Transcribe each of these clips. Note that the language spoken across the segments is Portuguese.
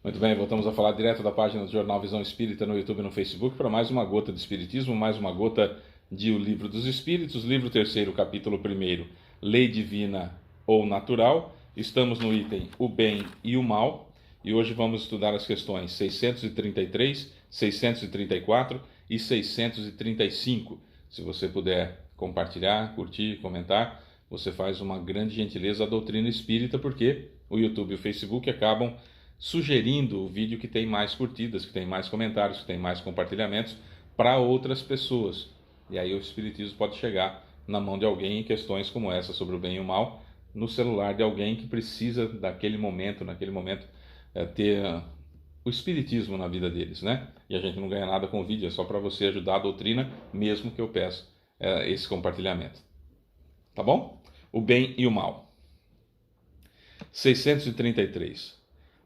Muito bem, voltamos a falar direto da página do Jornal Visão Espírita no YouTube e no Facebook para mais uma gota de Espiritismo, mais uma gota de O Livro dos Espíritos, livro terceiro, capítulo 1, Lei Divina ou Natural. Estamos no item O Bem e o Mal e hoje vamos estudar as questões 633, 634 e 635. Se você puder compartilhar, curtir, comentar, você faz uma grande gentileza à doutrina espírita, porque o YouTube e o Facebook acabam sugerindo o vídeo que tem mais curtidas, que tem mais comentários, que tem mais compartilhamentos para outras pessoas. E aí o Espiritismo pode chegar na mão de alguém em questões como essa sobre o bem e o mal, no celular de alguém que precisa naquele momento, ter o Espiritismo na vida deles, né? E a gente não ganha nada com o vídeo, é só para você ajudar a doutrina, mesmo que eu peça esse compartilhamento. Tá bom? O bem e o mal. 633.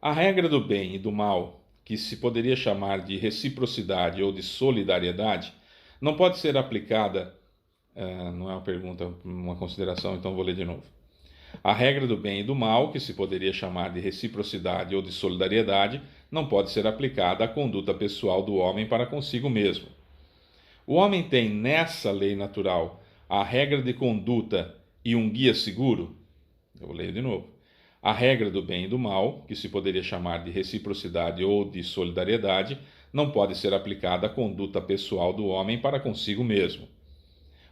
A regra do bem e do mal, que se poderia chamar de reciprocidade ou de solidariedade, não pode ser aplicada. Não é uma pergunta, uma consideração, então vou ler de novo. A regra do bem e do mal, que se poderia chamar de reciprocidade ou de solidariedade, não pode ser aplicada à conduta pessoal do homem para consigo mesmo. O homem tem nessa lei natural a regra de conduta e um guia seguro? Eu vou ler de novo. A regra do bem e do mal, que se poderia chamar de reciprocidade ou de solidariedade, não pode ser aplicada à conduta pessoal do homem para consigo mesmo.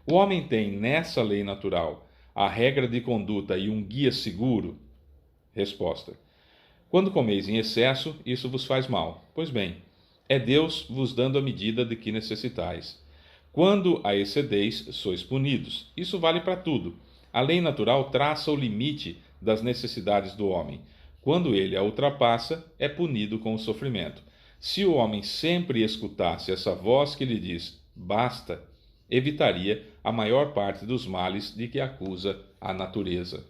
O homem tem nessa lei natural a regra de conduta e um guia seguro? Resposta. Quando comeis em excesso, isso vos faz mal. Pois bem, é Deus vos dando a medida de que necessitais. Quando a excedeis, sois punidos. Isso vale para tudo. A lei natural traça o limite das necessidades do homem. Quando ele a ultrapassa, é punido com o sofrimento. Se o homem sempre escutasse essa voz que lhe diz basta, evitaria a maior parte dos males de que acusa a natureza.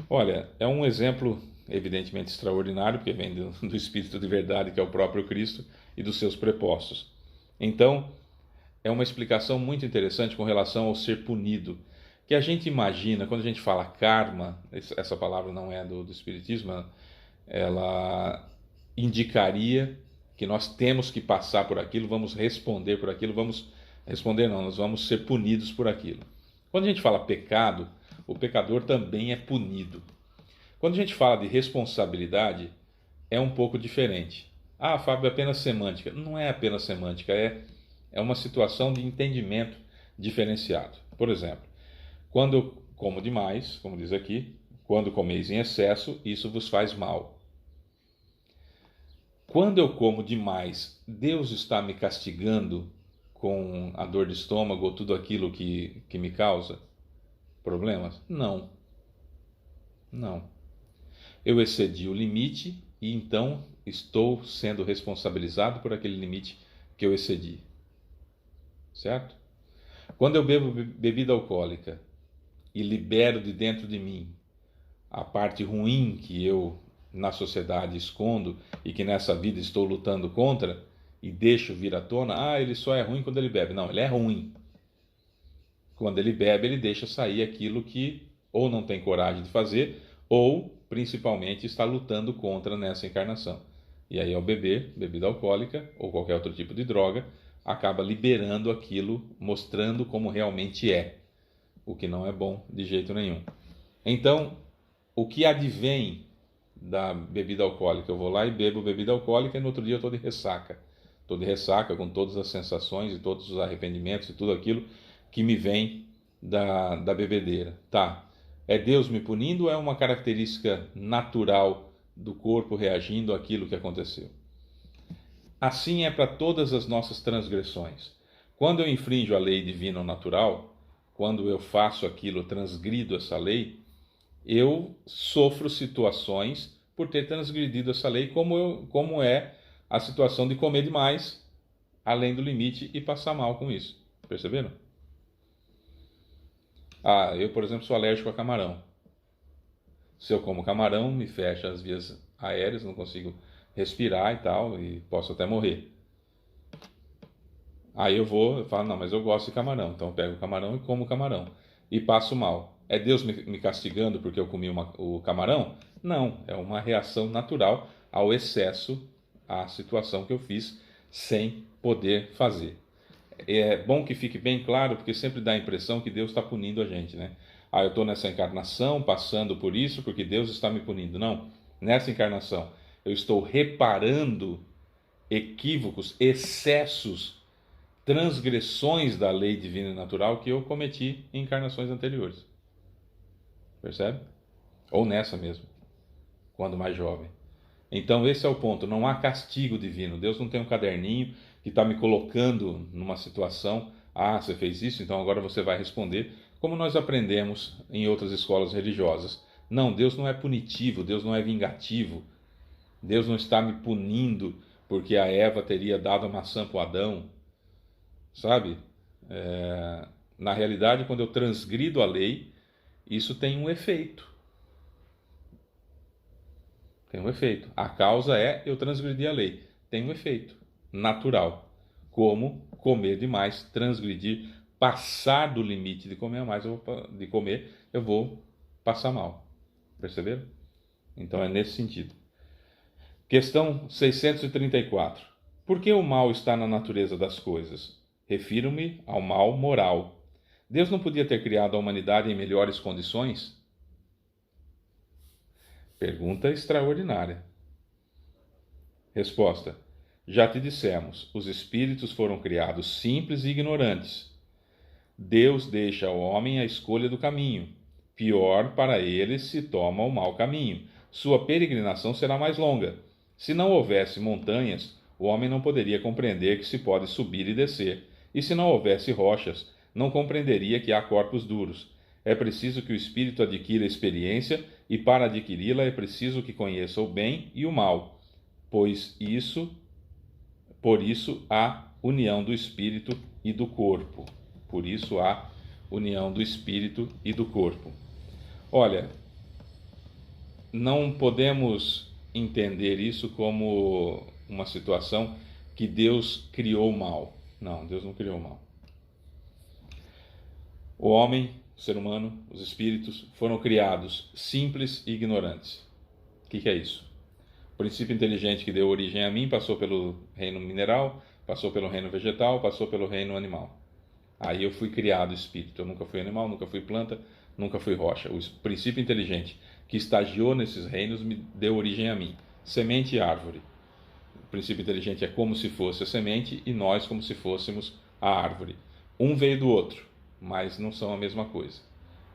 Olha, é um exemplo evidentemente extraordinário, porque vem do Espírito de verdade, que é o próprio Cristo, e dos seus prepostos. Então, é uma explicação muito interessante com relação ao ser punido, que a gente imagina, quando a gente fala karma, essa palavra não é do Espiritismo, ela indicaria que nós temos que passar por aquilo, vamos responder por aquilo, nós vamos ser punidos por aquilo. Quando a gente fala pecado, o pecador também é punido. Quando a gente fala de responsabilidade, é um pouco diferente. Ah, Fábio, é apenas semântica. Não é apenas semântica, é uma situação de entendimento diferenciado. Por exemplo, quando eu como demais, como diz aqui, quando comeis em excesso, isso vos faz mal. Quando eu como demais, Deus está me castigando com a dor de estômago ou tudo aquilo que me causa problemas? Não. Não. Eu excedi o limite e então estou sendo responsabilizado por aquele limite que eu excedi. Certo? Quando eu bebo bebida alcoólica e libero de dentro de mim a parte ruim que eu na sociedade escondo e que nessa vida estou lutando contra e deixo vir à tona, ele só é ruim quando ele bebe. Não, ele é ruim. Quando ele bebe, ele deixa sair aquilo que ou não tem coragem de fazer ou principalmente está lutando contra nessa encarnação. E aí ao beber bebida alcoólica ou qualquer outro tipo de droga, acaba liberando aquilo, mostrando como realmente é, o que não é bom de jeito nenhum. Então, o que advém da bebida alcoólica? Eu vou lá e bebo bebida alcoólica e no outro dia eu estou de ressaca. Estou de ressaca com todas as sensações e todos os arrependimentos e tudo aquilo que me vem da bebedeira. Tá, é Deus me punindo ou é uma característica natural do corpo reagindo àquilo que aconteceu? Assim é para todas as nossas transgressões. Quando eu infrinjo a lei divina ou natural, quando eu faço aquilo, transgrido essa lei, eu sofro situações por ter transgredido essa lei, como é a situação de comer demais, além do limite, e passar mal com isso. Perceberam? Eu, por exemplo, sou alérgico a camarão. Se eu como camarão, me fecha as vias aéreas, não consigo respirar e tal, e posso até morrer. Aí eu falo, não, mas eu gosto de camarão, então eu pego o camarão e como o camarão. E passo mal. É Deus me castigando porque eu comi o camarão? Não, é uma reação natural ao excesso, à situação que eu fiz sem poder fazer. É bom que fique bem claro, porque sempre dá a impressão que Deus está punindo a gente, né? Eu estou nessa encarnação passando por isso porque Deus está me punindo. Não, nessa encarnação eu estou reparando equívocos, excessos, transgressões da lei divina e natural que eu cometi em encarnações anteriores. Percebe? Ou nessa mesmo, quando mais jovem. Então esse é o ponto, não há castigo divino. Deus não tem um caderninho que está me colocando numa situação, você fez isso, então agora você vai responder, como nós aprendemos em outras escolas religiosas. Não, Deus não é punitivo, Deus não é vingativo, Deus não está me punindo porque a Eva teria dado a maçã para o Adão, sabe? Na realidade, quando eu transgrido a lei, isso tem um efeito. Tem um efeito. A causa é eu transgredir a lei. Tem um efeito natural. Como comer demais, transgredir, passar do limite de comer mais, eu vou passar mal. Perceberam? Então é nesse sentido. Questão 634. Por que o mal está na natureza das coisas? Refiro-me ao mal moral. Deus não podia ter criado a humanidade em melhores condições? Pergunta extraordinária. Resposta: já te dissemos, os espíritos foram criados simples e ignorantes. Deus deixa ao homem a escolha do caminho. Pior para ele se toma o mau caminho. Sua peregrinação será mais longa. Se não houvesse montanhas, o homem não poderia compreender que se pode subir e descer. E se não houvesse rochas, não compreenderia que há corpos duros. É preciso que o espírito adquira experiência, e para adquiri-la é preciso que conheça o bem e o mal, por isso há união do espírito e do corpo. Por isso há união do espírito e do corpo. Olha, não podemos entender isso como uma situação que Deus criou o mal. Não, Deus não criou o mal. O homem, o ser humano, os espíritos foram criados simples e ignorantes. O que é isso? O princípio inteligente que deu origem a mim passou pelo reino mineral, passou pelo reino vegetal, passou pelo reino animal. Aí eu fui criado espírito. Eu nunca fui animal, nunca fui planta, nunca fui rocha. O princípio inteligente que estagiou nesses reinos me deu origem a mim. Semente e árvore. O princípio inteligente é como se fosse a semente e nós como se fôssemos a árvore. Um veio do outro, mas não são a mesma coisa.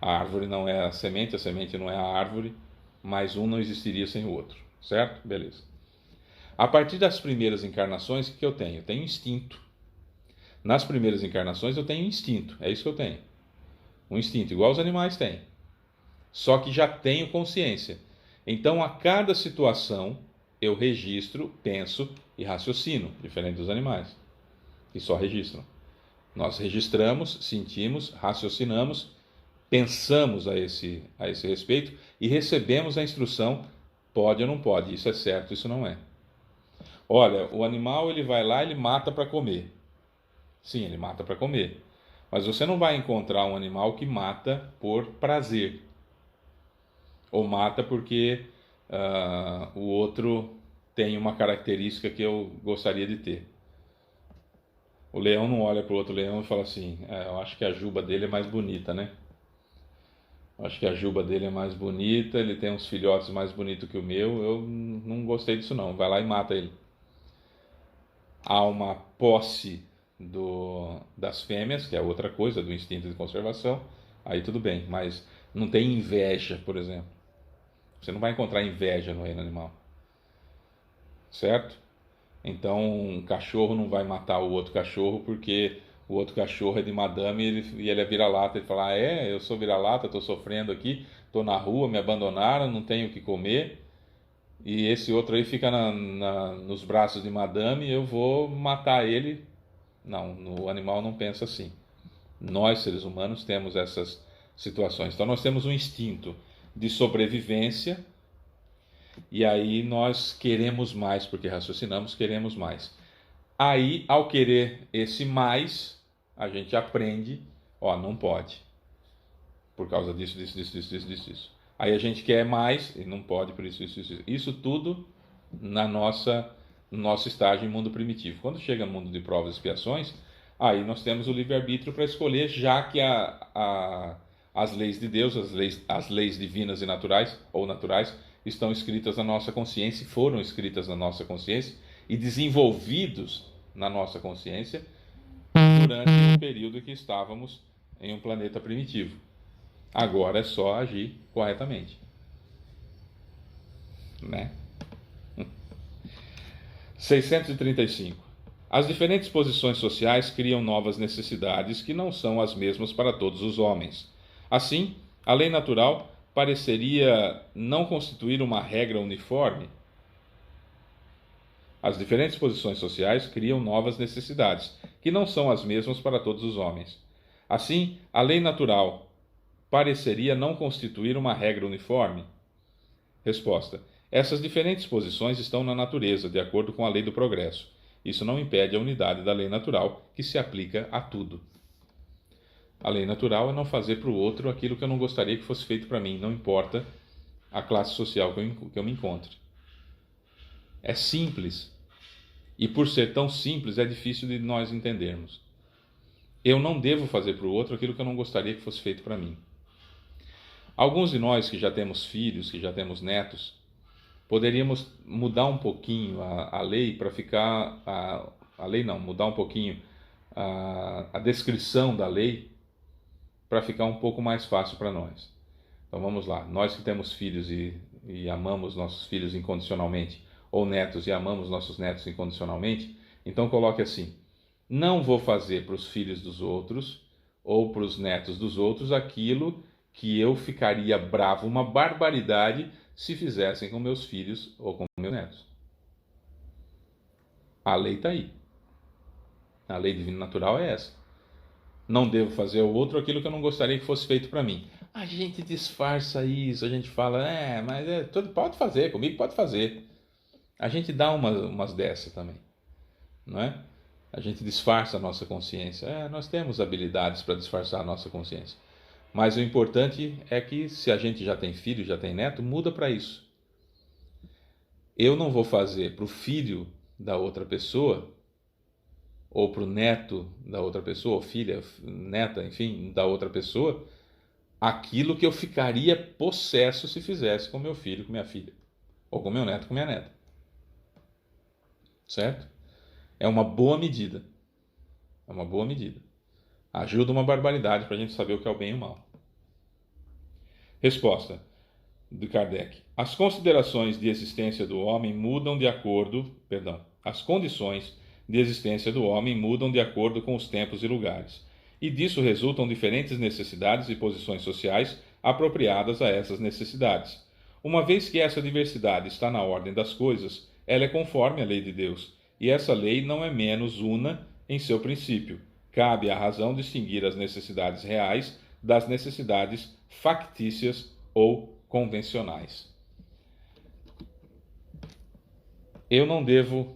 A árvore não é a semente não é a árvore, mas um não existiria sem o outro. Certo? Beleza. A partir das primeiras encarnações, o que eu tenho? Eu tenho instinto. Nas primeiras encarnações eu tenho instinto, é isso que eu tenho. Um instinto, igual os animais têm. Só que já tenho consciência. Então, a cada situação, eu registro, penso e raciocino, diferente dos animais, que só registram. Nós registramos, sentimos, raciocinamos, pensamos a esse respeito e recebemos a instrução, pode ou não pode, isso é certo, isso não é. Olha, o animal ele vai lá, ele mata para comer. Sim, ele mata para comer. Mas você não vai encontrar um animal que mata por prazer. Ou mata porque o outro tem uma característica que eu gostaria de ter. O leão não olha para o outro leão e fala assim, eu acho que a juba dele é mais bonita, né? Eu acho que a juba dele é mais bonita, ele tem uns filhotes mais bonitos que o meu, eu não gostei disso não, vai lá e mata ele. Há uma posse das fêmeas, que é outra coisa, do instinto de conservação, aí tudo bem, mas não tem inveja, por exemplo. Você não vai encontrar inveja no reino animal, certo? Então um cachorro não vai matar o outro cachorro porque o outro cachorro é de madame e ele é vira-lata. Ele fala, eu sou vira-lata, estou sofrendo aqui, estou na rua, me abandonaram, não tenho o que comer, e esse outro aí fica nos braços de madame, eu vou matar ele. Não, o animal não pensa assim. Nós, seres humanos, temos essas situações. Então nós temos um instinto de sobrevivência e aí nós queremos mais, porque raciocinamos, queremos mais. Aí, ao querer esse mais, a gente aprende, não pode. Por causa disso. Aí a gente quer mais e não pode por isso. Isso tudo na nossa, no nosso estágio em mundo primitivo. Quando chega no mundo de provas e expiações, aí nós temos o livre-arbítrio para escolher, já que as leis de Deus, as leis divinas e naturais, ou naturais, estão escritas na nossa consciência, foram escritas na nossa consciência e desenvolvidos na nossa consciência durante o período que estávamos em um planeta primitivo. Agora é só agir corretamente, né? 635. As diferentes posições sociais criam novas necessidades que não são as mesmas para todos os homens. Assim, a lei natural pareceria não constituir uma regra uniforme. As diferentes posições sociais criam novas necessidades, que não são as mesmas para todos os homens. Assim, a lei natural pareceria não constituir uma regra uniforme. Resposta: essas diferentes posições estão na natureza, de acordo com a lei do progresso. Isso não impede a unidade da lei natural, que se aplica a tudo. A lei natural é não fazer para o outro aquilo que eu não gostaria que fosse feito para mim, não importa a classe social que eu me encontre. É simples. E por ser tão simples, é difícil de nós entendermos. Eu não devo fazer para o outro aquilo que eu não gostaria que fosse feito para mim. Alguns de nós que já temos filhos, que já temos netos, poderíamos mudar um pouquinho a lei para ficar. A lei não, mudar um pouquinho a descrição da lei para ficar um pouco mais fácil para nós. Então vamos lá, nós que temos filhos e amamos nossos filhos incondicionalmente, ou netos e amamos nossos netos incondicionalmente, então coloque assim: não vou fazer para os filhos dos outros ou para os netos dos outros aquilo que eu ficaria bravo, uma barbaridade, se fizessem com meus filhos ou com meus netos. A lei está aí. A lei divina natural é essa. Não devo fazer ao outro aquilo que eu não gostaria que fosse feito para mim. A gente disfarça isso, a gente fala, mas tudo pode fazer, comigo pode fazer. A gente dá umas dessas também, não é? A gente disfarça a nossa consciência. Nós temos habilidades para disfarçar a nossa consciência. Mas o importante é que, se a gente já tem filho, já tem neto, muda para isso. Eu não vou fazer para o filho da outra pessoa, ou para o neto da outra pessoa, ou filha, neta, enfim, da outra pessoa, aquilo que eu ficaria possesso se fizesse com meu filho, com minha filha, ou com meu neto, com minha neta. Certo? É uma boa medida. É uma boa medida. Ajuda uma barbaridade para a gente saber o que é o bem e o mal. Resposta de Kardec: as considerações de existência do homem mudam de acordo, as condições de existência do homem mudam de acordo com os tempos e lugares, e disso resultam diferentes necessidades e posições sociais apropriadas a essas necessidades. Uma vez que essa diversidade está na ordem das coisas, ela é conforme a lei de Deus, e essa lei não é menos una em seu princípio. Cabe à razão distinguir as necessidades reais das necessidades factícias ou convencionais. Eu não devo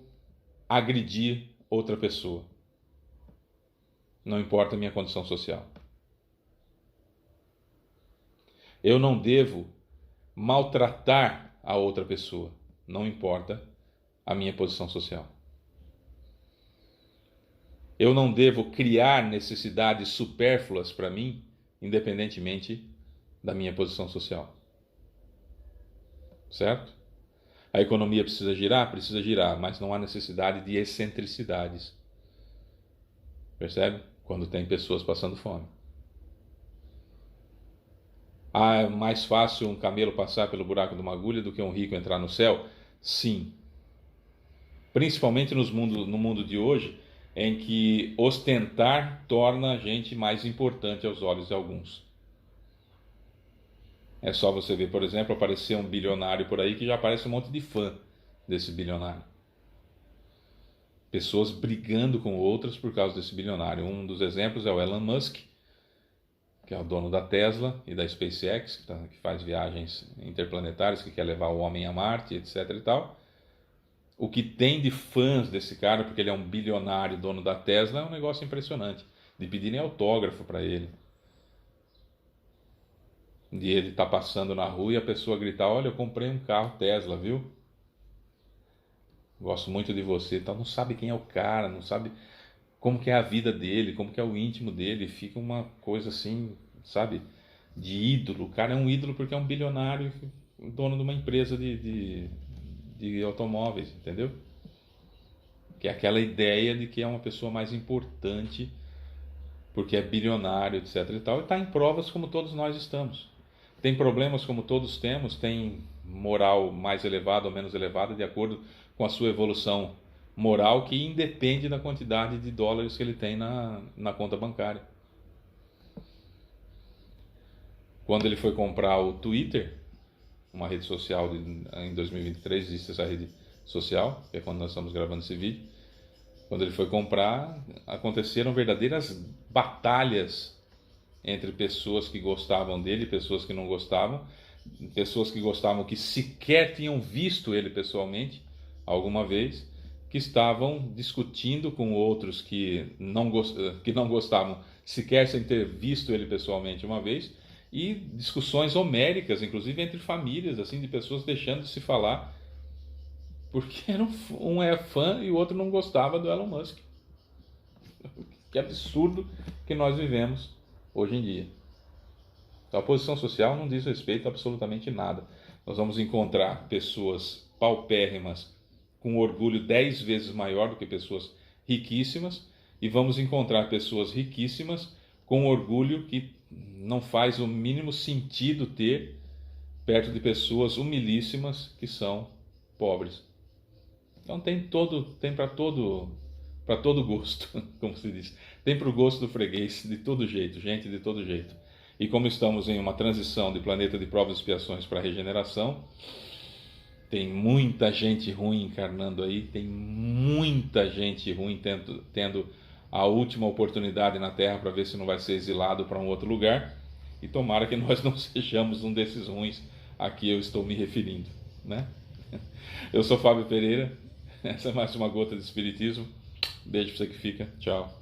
agredir outra pessoa, não importa a minha condição social. Eu não devo maltratar a outra pessoa, não importa a minha posição social. Eu não devo criar necessidades supérfluas para mim, independentemente da minha posição social. Certo? A economia precisa girar, mas não há necessidade de excentricidades. Percebe? Quando tem pessoas passando fome. É mais fácil um camelo passar pelo buraco de uma agulha do que um rico entrar no céu? Sim. Principalmente no mundo de hoje, em que ostentar torna a gente mais importante aos olhos de alguns. É só você ver, por exemplo, aparecer um bilionário por aí que já aparece um monte de fã desse bilionário. Pessoas brigando com outras por causa desse bilionário. Um dos exemplos é o Elon Musk, que é o dono da Tesla e da SpaceX, que faz viagens interplanetárias, que quer levar o homem a Marte, etc. e tal. O que tem de fãs desse cara, porque ele é um bilionário dono da Tesla, é um negócio impressionante. De pedirem autógrafo para ele. De ele estar passando na rua e a pessoa gritar: olha, eu comprei um carro Tesla, viu? gosto muito de você, tal, não sabe quem é o cara, não sabe como que é a vida dele, como que é o íntimo dele, fica uma coisa assim, sabe, de ídolo. O cara é um ídolo porque é um bilionário, dono de uma empresa de automóveis, entendeu? Que é aquela ideia de que é uma pessoa mais importante porque é bilionário, etc e tal, e está em provas como todos nós estamos. Tem problemas como todos temos, tem moral mais elevada ou menos elevada de acordo com a sua evolução moral, que independe da quantidade de dólares que ele tem na conta bancária. Quando ele foi comprar o Twitter, uma rede social em 2023, existe essa rede social, que é quando nós estamos gravando esse vídeo. Quando ele foi comprar, aconteceram verdadeiras batalhas entre pessoas que gostavam dele e pessoas que não gostavam, pessoas que gostavam que sequer tinham visto ele pessoalmente alguma vez, que estavam discutindo com outros que não gostavam sequer sem ter visto ele pessoalmente uma vez, e discussões homéricas, inclusive entre famílias, assim, de pessoas deixando de se falar porque um é fã e o outro não gostava do Elon Musk. Que absurdo que nós vivemos hoje em dia. Então, a posição social não diz respeito a absolutamente nada. Nós vamos encontrar pessoas paupérrimas com orgulho 10 vezes maior do que pessoas riquíssimas, e vamos encontrar pessoas riquíssimas com orgulho que não faz o mínimo sentido ter perto de pessoas humilíssimas que são pobres. Então tem para todo gosto, como se diz. Tem para o gosto do freguês, de todo jeito, gente de todo jeito. E como estamos em uma transição de planeta de provas e expiações para regeneração, tem muita gente ruim encarnando aí, tem muita gente ruim tendo a última oportunidade na Terra para ver se não vai ser exilado para um outro lugar. E tomara que nós não sejamos um desses ruins a que eu estou me referindo, né? Eu sou Fábio Pereira, essa é mais uma gota de Espiritismo. Beijo para você que fica, tchau.